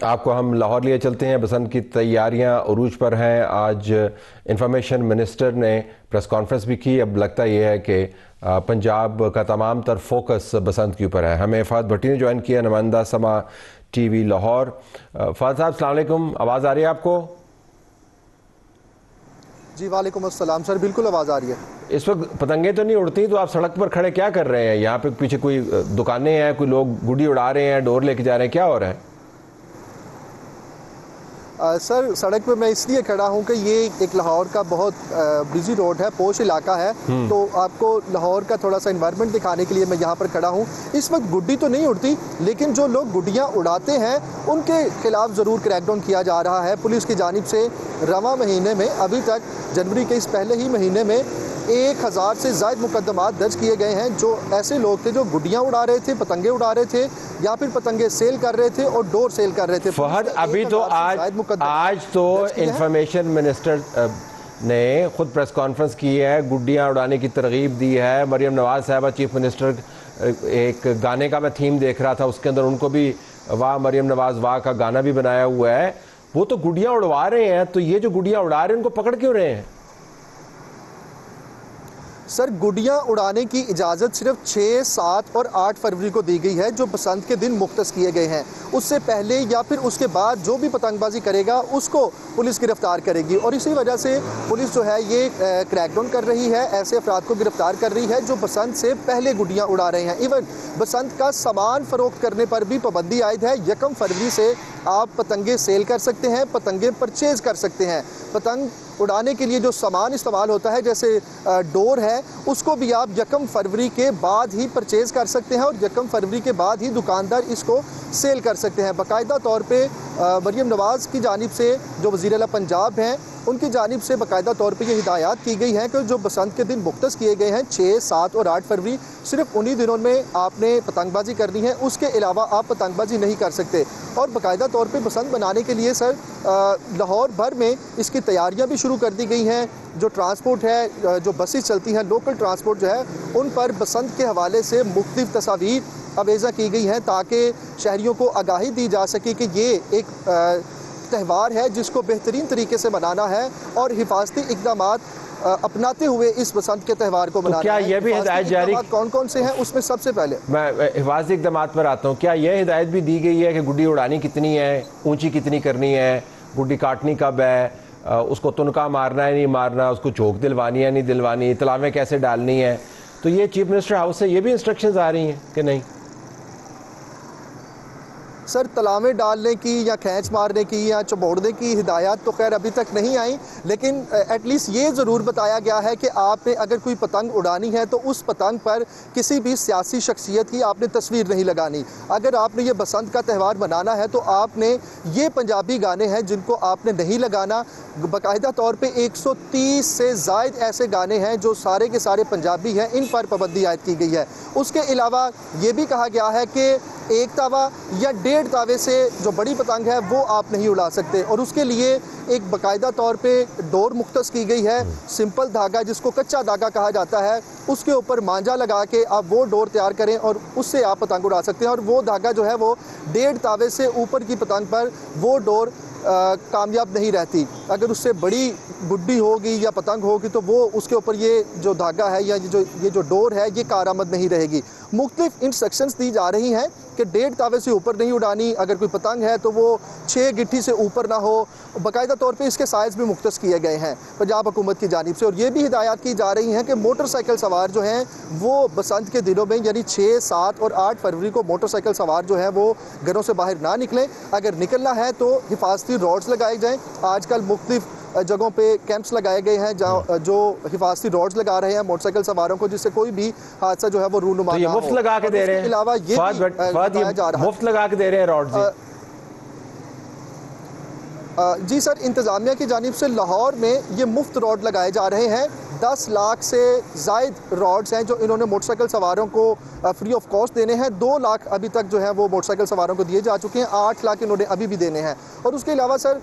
आपको हम लाहौर लिए चलते हैं। बसंत की तैयारियां उरूज पर हैं। आज इंफॉर्मेशन मिनिस्टर ने प्रेस कॉन्फ्रेंस भी की। अब लगता यह है कि पंजाब का तमाम तर फोकस बसंत के ऊपर है। हमें फ़हद भट्टी ने ज्वाइन किया, नुमाइंदा समा टीवी लाहौर। फ़हद साहब अस्सलाम वालेकुम, आवाज़ आ रही है आपको? जी वालेकुम अस्सलाम सर, बिल्कुल आवाज़ आ रही है। इस वक्त पतंगे तो नहीं उड़ती, तो आप सड़क पर खड़े क्या कर रहे हैं? यहाँ पे पीछे कोई दुकानें हैं, कोई लोग गुड़ी उड़ा रहे हैं, डोर लेके जा रहे हैं, क्या हो रहा है? सर सड़क पे मैं इसलिए खड़ा हूँ कि ये एक लाहौर का बहुत बिजी रोड है, पोश इलाका है, तो आपको लाहौर का थोड़ा सा इन्वायरमेंट दिखाने के लिए मैं यहाँ पर खड़ा हूँ। इस वक्त गुड्डी तो नहीं उड़ती, लेकिन जो लोग गुड्डियाँ उड़ाते हैं उनके खिलाफ ज़रूर क्रैकडाउन किया जा रहा है पुलिस की जानिब से। रवां महीने में अभी तक जनवरी के इस पहले ही महीने में 1000 से ज़ायद मुकदमात दर्ज किए गए हैं। जो ऐसे लोग थे जो गुड्डियाँ उड़ा रहे थे, पतंगे उड़ा रहे थे, या फिर पतंगे सेल कर रहे थे और डोर सेल कर रहे थे। फहद, अभी तो आज तो इंफॉर्मेशन मिनिस्टर ने खुद प्रेस कॉन्फ्रेंस की है, गुड्डियाँ उड़ाने की तरगीब दी है। मरियम नवाज साहबा चीफ मिनिस्टर, एक गाने का मैं थीम देख रहा था, उसके अंदर उनको भी वाह मरियम नवाज वाह का गाना भी बनाया हुआ है। वो तो गुड्डियाँ उड़वा रहे हैं, तो ये जो गुड्डियाँ उड़ा रहे हैं उनको पकड़ क्यों रहे हैं? सर गुड्डियाँ उड़ाने की इजाज़त सिर्फ 6, 7 और 8 फरवरी को दी गई है, जो बसंत के दिन मुख्तस किए गए हैं। उससे पहले या फिर उसके बाद जो भी पतंगबाजी करेगा उसको पुलिस गिरफ्तार करेगी, और इसी वजह से पुलिस जो है ये क्रैकडाउन कर रही है, ऐसे अफराद को गिरफ्तार कर रही है जो बसंत से पहले गुड्डियाँ उड़ा रहे हैं। इवन बसंत का सामान फ़रोख्त करने पर भी पाबंदी आयद है। 1 फरवरी से आप पतंगे सेल कर सकते हैं, पतंगे परचेज़ कर सकते हैं। पतंग उड़ाने के लिए जो सामान इस्तेमाल होता है, जैसे डोर है, उसको भी आप 1 फरवरी के बाद ही परचेज़ कर सकते हैं, और 1 फरवरी के बाद ही दुकानदार इसको सेल कर सकते हैं। बाकायदा तौर पे मरीम नवाज़ की जानिब से जो वज़ीर आला पंजाब हैं उनकी जानिब से बाकायदा तौर पे ये हिदायत की गई है कि जो बसंत के दिन मुख्तस किए गए हैं 6, 7 और 8 फरवरी, सिर्फ उन्हीं दिनों में आपने पतंगबाजी करनी है, उसके अलावा आप पतंगबाजी नहीं कर सकते। और बाकायदा तौर पे बसंत मनाने के लिए सर लाहौर भर में इसकी तैयारियां भी शुरू कर दी गई हैं। जो ट्रांसपोर्ट है, जो बसेस चलती हैं, लोकल ट्रांसपोर्ट जो है, उन पर बसंत के हवाले से मुख्तलिफ तस्वीर अवेज़ा की गई हैं ताकि शहरियों को आगाही दी जा सके कि ये एक त्यौहार है जिसको बेहतरीन तरीके से मनाना है और हिफाजती इक़दाम अपनाते हुए इस बसंत के त्यौहार को मनाना है। क्या यह भी हिदायत जारी कौन कौन से हैं उसमें सबसे पहले मैं हिफाजती इक़दाम पर आता हूँ, क्या यह हिदायत भी दी गई है कि गुड्डी उड़ानी कितनी है, ऊंची कितनी करनी है, गुड्डी काटनी कब है, उसको तुनका मारना है नहीं मारना, उसको झोंक दिलवानी है नहीं दिलवानी, तलावें कैसे डालनी है? तो ये चीफ मिनिस्टर हाउस से ये भी इंस्ट्रक्शंस आ रही हैं कि नहीं? सर तलावें डालने की या खींच मारने की या चबोड़ने की हिदायत तो खैर अभी तक नहीं आई, लेकिन एटलीस्ट ये ज़रूर बताया गया है कि आपने अगर कोई पतंग उड़ानी है तो उस पतंग पर किसी भी सियासी शख्सियत की आपने तस्वीर नहीं लगानी। अगर आपने ये बसंत का त्यौहार मनाना है तो आपने ये पंजाबी गाने हैं जिनको आपने नहीं लगाना। बाकायदा तौर पर 130 से ज़ायद ऐसे गाने हैं जो सारे के सारे पंजाबी हैं, इन पर पाबंदी आयद की गई है। उसके अलावा ये भी कहा गया है कि एक तावा या 1.5 तावे से जो बड़ी पतंग है वो आप नहीं उड़ा सकते और उसके लिए एक बाकायदा तौर पे डोर मुख्तस की गई है। सिंपल धागा जिसको कच्चा धागा कहा जाता है, उसके ऊपर मांझा लगा के आप वो डोर तैयार करें और उससे आप पतंग उड़ा सकते हैं। और वो धागा जो है वो 1.5 तावे से ऊपर की पतंग पर वो डोर कामयाब नहीं रहती। अगर उससे बड़ी गुड्डी होगी या पतंग होगी तो वो उसके ऊपर ये जो धागा है या ये जो डोर है ये कारआमद नहीं रहेगी। मुख्तलिफ इंस्ट्रक्शंस दी जा रही हैं कि 1.5 तावे से ऊपर नहीं उड़ानी, अगर कोई पतंग है तो वो 6 गिट्ठी से ऊपर ना हो। बाकायदा तौर पे इसके साइज़ भी मुख्तस किए गए हैं पंजाब हुकूमत की जानिब से। और ये भी हिदायत की जा रही हैं कि मोटरसाइकिल सवार जो हैं वो बसंत के दिनों में यानी 6, 7 और 8 फरवरी को मोटरसाइकिल सवार जो हैं वो घरों से बाहर ना निकलें। अगर निकलना है तो हिफाजती रॉड्स लगाए जाएँ। आजकल मुख्तलिफ जगहों पे कैंप्स लगाए गए हैं जहाँ जो हिफाजती रॉड्स लगा रहे हैं मोटरसाइकिल सवारों को, जिससे कोई भी हादसा जो है वो रूनुमा तो ये मुफ्त लगा के दे रहे हैं। अलावा ये मुफ्त लगा के दे रहे हैं रॉड्स। जी सर, इंतज़ामिया की जानिब से लाहौर में ये मुफ्त रॉड लगाए जा रहे हैं। 10 लाख से ज़ायद रॉड्स हैं जो इन्होंने मोटरसाइकिल सवारों को फ्री ऑफ कॉस्ट देने हैं। 2 लाख अभी तक जो है वो मोटरसाइकिल सवारों को दिए जा चुके हैं, 8 लाख इन्होंने अभी भी देने हैं। और उसके अलावा सर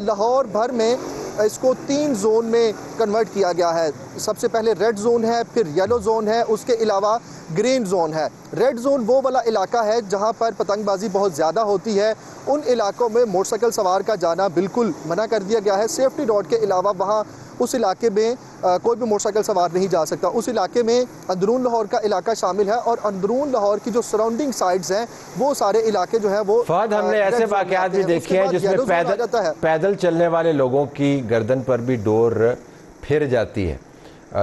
लाहौर भर में इसको 3 जोन में कन्वर्ट किया गया है। सबसे पहले रेड जोन है, फिर येलो जोन है, उसके अलावा ग्रीन जोन है। रेड जोन वो वाला इलाका है जहाँ पर पतंगबाजी बहुत ज़्यादा होती है। उन इलाकों में मोटरसाइकिल सवार का जाना बिल्कुल मना कर दिया गया है। सेफ्टी रॉड के अलावा वहाँ उस इलाके में कोई भी मोटरसाइकिल सवार नहीं जा सकता। उस इलाके में अंदरून लाहौर का इलाका शामिल है और अंदरून लाहौर की जो सराउंडिंग साइड्स हैं वो सारे इलाके जो है वो फहद, हमने ऐसे वाक़यात भी देखे हैं जिसमें पैदल चलने वाले लोगों की गर्दन पर भी डोर फिर जाती है।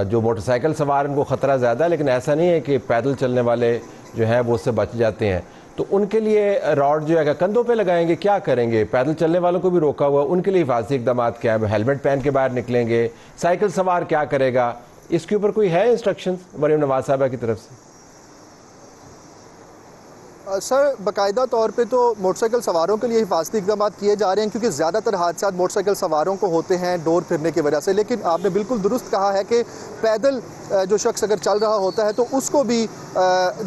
जो मोटरसाइकिल सवार उनको ख़तरा ज़्यादा है, लेकिन ऐसा नहीं है कि पैदल चलने वाले जो हैं वो उससे बच जाते हैं। तो उनके लिए रॉड जो है कंधों पे लगाएंगे, क्या करेंगे? पैदल चलने वालों को भी रोका हुआ, उनके लिए हिफाजती इक़दाम क्या है? हेलमेट पहन के बाहर निकलेंगे? साइकिल सवार क्या करेगा? इसके ऊपर कोई है इंस्ट्रक्शंस मरीम नवाज़ साहबा की तरफ से? सर बाकायदा तौर पे तो मोटरसाइकिल सवारों के लिए हिफाजती इक़दाम किए जा रहे हैं क्योंकि ज़्यादातर हादसा मोटरसाइकिल सवारों को होते हैं डोर फिरने की वजह से। लेकिन आपने बिल्कुल दुरुस्त कहा है कि पैदल जो शख्स अगर चल रहा होता है तो उसको भी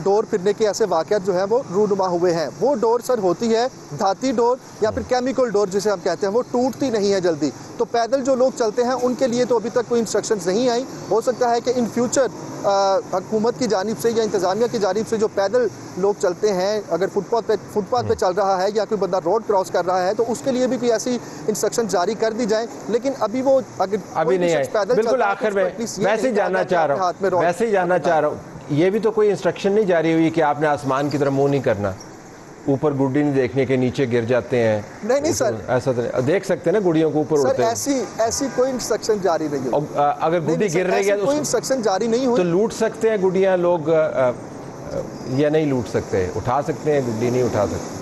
डोर फिरने के ऐसे वाक़यात जो हैं वो रूनुमा हुए हैं। वो डोर सर होती है धाती डोर या फिर केमिकल डोर जिसे हम कहते हैं, वो टूटती नहीं है जल्दी। तो पैदल जो लोग चलते हैं उनके लिए तो अभी तक कोई इंस्ट्रक्शंस नहीं आई। हो सकता है कि इन फ्यूचर हुकूमत की जानिब से या इंतज़ामिया की जानिब से जो पैदल लोग चलते हैं, अगर फुटपाथ पे चल रहा है या कोई बंदा रोड क्रॉस कर रहा है तो उसके लिए भी कोई ऐसी इंस्ट्रक्शन जारी कर दी जाए। लेकिन अभी वो अभी नहीं है। बिल्कुल आखिर में वैसे ही जानना चाह रहा हूँ, ये भी तो कोई इंस्ट्रक्शन नहीं जारी हुई कि आपने आसमान की तरफ मुँह नहीं करना, ऊपर गुड्डी नहीं देखने के नीचे गिर जाते हैं? नहीं सर, ऐसा तो देख सकते हैं ना, गुड़ियों को ऊपर उड़ते हैं। ऐसी कोई इंस्ट्रक्शन जारी नहीं हुई। अगर गुड्डी गिर रही है कोई इंस्ट्रक्शन जारी नहीं हुई तो लूट सकते हैं गुड्डियाँ लोग या नहीं लूट सकते? उठा सकते हैं गुड्डी, नहीं उठा सकते?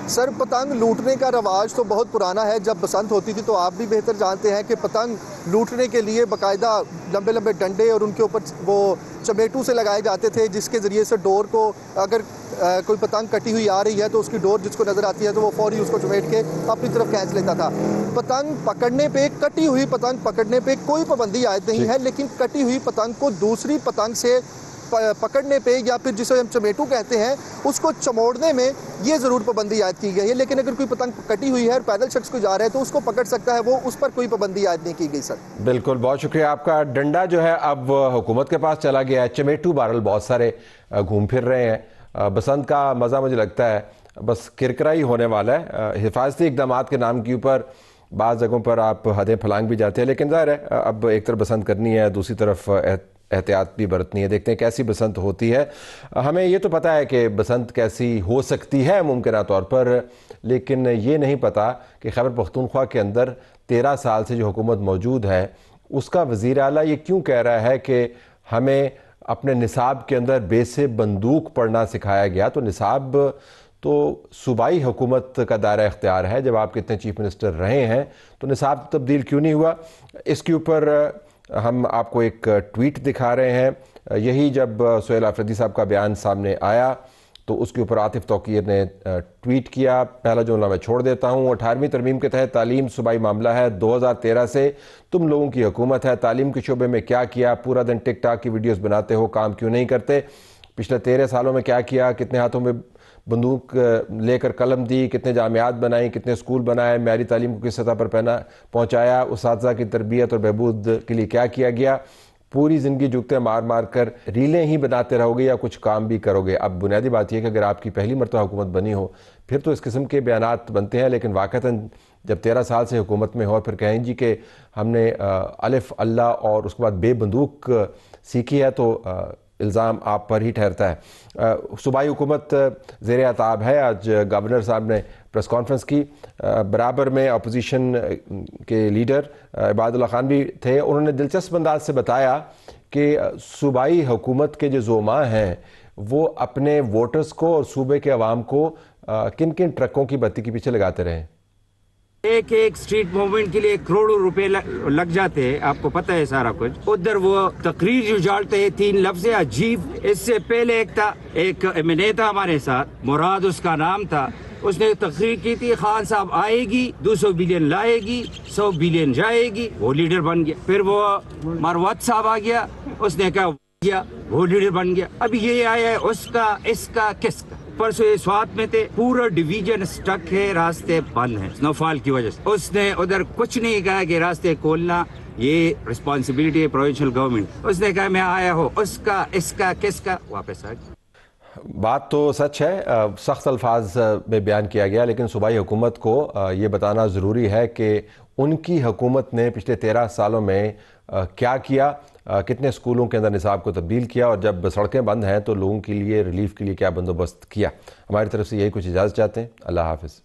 सर पतंग लूटने का रवाज तो बहुत पुराना है। जब बसंत होती थी तो आप भी बेहतर जानते हैं कि पतंग लूटने के लिए बाकायदा लंबे लंबे डंडे और उनके ऊपर वो चमेटू से लगाए जाते थे, जिसके ज़रिए से डोर को अगर कोई पतंग कटी हुई आ रही है तो उसकी डोर जिसको नज़र आती है तो वो फौरी उसको चमेट के अपनी तरफ खींच लेता था। पतंग पकड़ने पे, कटी हुई पतंग पकड़ने पे कोई पाबंदी आयद नहीं है, लेकिन कटी हुई पतंग को दूसरी पतंग से पकड़ने पे या फिर जिसे हम चमेटू कहते हैं उसको चमोड़ने में ये ज़रूर पाबंदी आयद की गई है। लेकिन अगर कोई पतंग कटी हुई है और पैदल शख्स को जा रहा है तो उसको पकड़ सकता है, वो उस पर कोई पाबंदी आयद नहीं की गई। सर बिल्कुल, बहुत शुक्रिया आपका। डंडा जो है अब हुकूमत के पास चला गया है, चमेटू बहरहाल बहुत सारे घूम फिर रहे हैं। बसंत का मज़ा मुझे लगता है बस किरकिरा ही होने वाला है। हिफाजती इकदाम के नाम के ऊपर बाज़ जगहों पर आप हदें फलांग भी जाते हैं, लेकिन ज़ाहिर है अब एक तरफ बसंत करनी है, दूसरी तरफ एहतियात भी बरतनी है। देखते हैं कैसी बसंत होती है। हमें ये तो पता है कि बसंत कैसी हो सकती है मुमकिन तौर पर, लेकिन ये नहीं पता कि खैबर पख्तूनख्वा के अंदर 13 साल से जो हुकूमत मौजूद है उसका वज़ीर आला ये क्यों कह रहा है कि हमें अपने निसाब के अंदर बेसे बंदूक पढ़ना सिखाया गया। तो निसाब तो सूबाई हुकूमत का दायरा इख्तियार है। जब आप कितने चीफ मिनिस्टर रहे हैं तो निसाब तब्दील क्यों नहीं हुआ। इसके ऊपर हम आपको एक ट्वीट दिखा रहे हैं। यही जब सुहेल आफरीदी साहब का बयान सामने आया तो उसके ऊपर आतिफ तौकीर ने ट्वीट किया। पहला जुमला मैं छोड़ देता हूँ। 18वीं तरमीम के तहत तालीम सूबाई मामला है। 2013 से तुम लोगों की हुकूमत है। तालीम के शोबे में क्या किया? पूरा दिन टिक टाक की वीडियोस बनाते हो, काम क्यों नहीं करते? पिछले 13 सालों में क्या किया? कितने हाथों में बंदूक लेकर कलम दी? कितने जामियात बनाई? कितने स्कूल बनाए? म्यारी तालीम को किस सतह पर पहुँचाया? उस्ताज़ा की तरबियत और बहबूद के लिए क्या किया गया? पूरी ज़िंदगी जुगते मार मार कर रीलें ही बनाते रहोगे या कुछ काम भी करोगे? अब बुनियादी बात यह है कि अगर आपकी पहली मरतबा हुकूमत बनी हो फिर तो इस किस्म के बयानात बनते हैं, लेकिन वाक़तन जब 13 साल से हुकूमत में हो फिर कहें जी कि हमने अलिफ अल्लाह और उसके बाद बेबंदूक सीखी है तो इल्ज़ाम आप पर ही ठहरता है। सूबाई हुकूमत ज़ेर अताब है। आज गवर्नर साहब ने प्रेस कॉन्फ्रेंस की। बराबर में अपोजिशन के लीडर इबादुल्ला खान भी थे। उन्होंने दिलचस्प अंदाज से बताया कि सूबाई हुकूमत के जो ज़ोमा हैं वो अपने वोटर्स को और सूबे के अवाम को किन किन ट्रकों की बत्ती के पीछे लगाते रहे। एक एक स्ट्रीट मूवमेंट के लिए करोड़ों रुपए लग जाते हैं, आपको पता है सारा कुछ। उधर वो तकरीर जो उजाड़ते हैं, 3 लफ्ज़ अजीब। इससे पहले एक एमएनए था हमारे साथ, मुराद उसका नाम था, उसने तकरीर की थी खान साहब आएगी, 200 बिलियन लाएगी, 100 बिलियन जाएगी, वो लीडर बन गया। फिर वो मरवत साहब आ गया, उसने कहा वो लीडर बन गया। अभी ये आया है उसका, इसका, किसका। परसों ये स्वात में थे, पूरा डिवीजन स्टक है, रास्ते बंद हैं स्नोफॉल की वजह से। उसने उधर कुछ नहीं कहा कि रास्ते खोलना ये रिस्पॉन्सिबिलिटी है प्रोविंशियल गवर्नमेंट। उसने कहा मैं आया हो, उसका, इसका, किसका, वापस आ गया। बात तो सच है, सख्त अल्फाज में बयान किया गया, लेकिन सूबाई हुकूमत को ये बताना ज़रूरी है कि उनकी हुकूमत ने पिछले 13 सालों में क्या किया, कितने स्कूलों के अंदर निसाब को तब्दील किया और जब सड़कें बंद हैं तो लोगों के लिए रिलीफ के लिए क्या बंदोबस्त किया। हमारी तरफ से यही कुछ इजाज़त चाहते हैं। अल्लाह हाफ़िज़।